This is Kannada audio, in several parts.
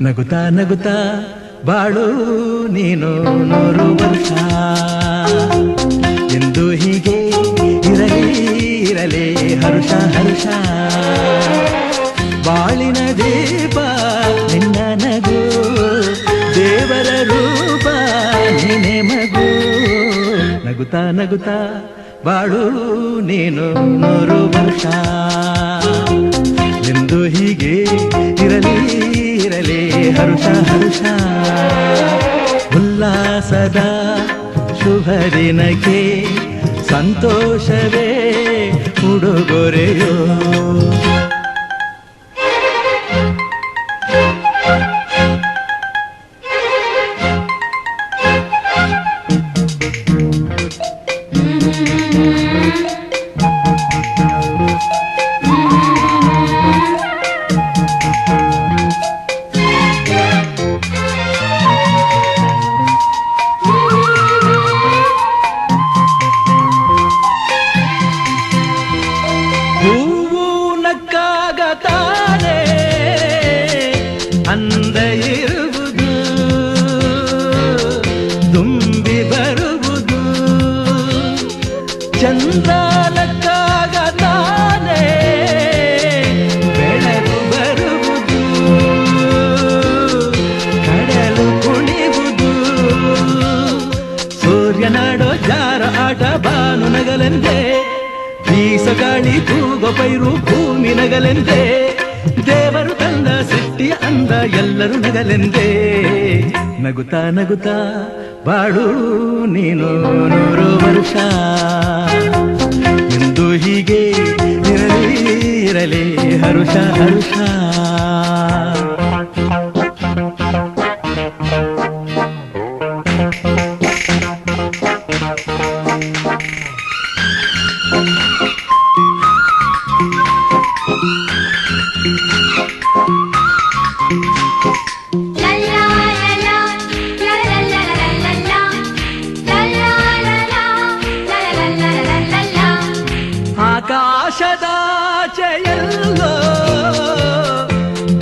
ನಗುತ್ತಾ ನಗುತ್ತಾ ಬಾಳು ನೀನು 100 ವರ್ಷ ಎಂದು ಹೀಗೆ ಇರಲಿ ಇರಲಿ ಹರುಷ ಹರುಷ ಬಾಳಿನ ದೀಪ ನಿನ್ನ ನಗು ದೇವರ ರೂಪ ನೀನೆ ಮಗು ನಗುತ್ತಾ ನಗುತ್ತಾ ಬಾಳು ನೀನು 100 ವರ್ಷ ಎಂದು ಹೀಗೆ ಇರಲಿ ಇರಲಿ ಹರುಷ ಹರುಷ ಉಲ್ಲಾಸದ ಶುಭ ದಿನಕ್ಕೆ ಸಂತೋಷವೇ ಉಡುಗೊರೆಯೋ ಹೂವು ನಕ್ಕಾಗ ತಾನೇ ಅಂದ ಇರುವುದು ತುಂಬಿ ಬರುವುದು ಚಂದ್ರ ನಕ್ಕಾಗ ತಾನೇ ಬೆಳಕು ಬರುವುದು ಕಡಲು ಕುಣಿವುದು ಸೂರ್ಯನಾಡೋ ಜಾರ ಆಟ ಬಾನು ನಗಲೆಂದೇ ಬೀಸಗಾಳಿ ತೂಗೋ ಪೈರು ಭೂಮಿ ನಗಲೆಂದೇ ದೇವರು ತಂದ ಸೃಷ್ಟಿಯ ಅಂದ ಎಲ್ಲರೂ ನಗಲೆಂದೇ ನಗುತ್ತಾ ನಗುತ್ತಾ ಬಾಳು ನೀನು 100 ವರ್ಷ ಎಂದು ಹೀಗೆ ಇರಲಿ ಇರಲಿ ಹರುಷ ಹರುಷ ಆಕಾಶದಾಚೆಯಲ್ಲೋ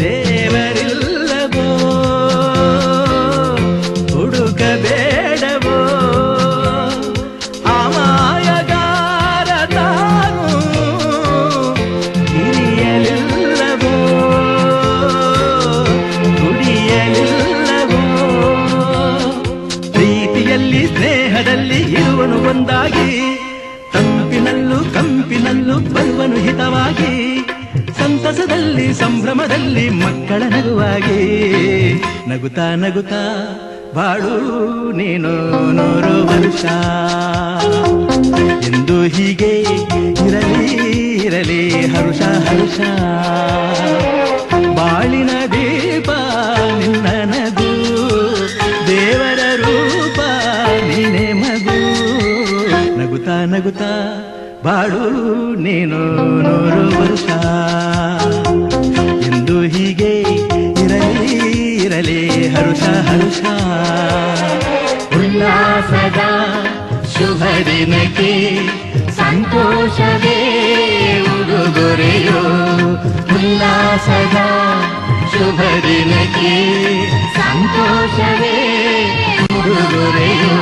ದೇವರಿಲ್ಲವೋ ಹುಡುಕಬೇಡವೋ ಅಮಾಯಗಾರ ತಾನು ಹಿರಿಯಲಿಲ್ಲವೋ ದುಡಿಯಲಿಲ್ಲವೋ ಪ್ರೀತಿಯಲ್ಲಿ ಸ್ನೇಹದಲ್ಲಿ ಇರುವನು ಒಂದಾಗಿ ತಂಪಿನಲ್ಲೂ ಕಂಪಿನಲ್ಲೂ ಬರುವನು ಹಿತವಾಗಿ ಸಂತಸದಲ್ಲಿ ಸಂಭ್ರಮದಲ್ಲಿ ಮಕ್ಕಳ ನಗುವಾಗಿ ನಗುತ್ತಾ ನಗುತ್ತಾ ಬಾಳು ನೀನು 100 ವರ್ಷ ಎಂದು ಹೀಗೆ ಇರಲಿ ಇರಲಿ ಹರುಷ ಹರುಷ ಬಾಳಿನ ದೀಪ ನಿನ್ನ ನಗು ದೇವರ ರೂಪ ನೀನೆ ಮಗು ನಗುತ್ತಾ ನಗುತ್ತಾ ಬಾಳು ನೀನು 100 ವರ್ಷ ಎಂದು ಹೀಗೆ ಇರಲಿ ಇರಲಿ ಹರುಷ ಹರುಷ ಉಲ್ಲಾಸದ ಶುಭ ದಿನಕ್ಕೆ ಸಂತೋಷವೇ ಉಡುಗೊರೆಯೋ ಉಲ್ಲಾಸದ ಶುಭ ದಿನಕ್ಕೆ ಸಂತೋಷವೇ ಉಡುಗೊರೆಯೋ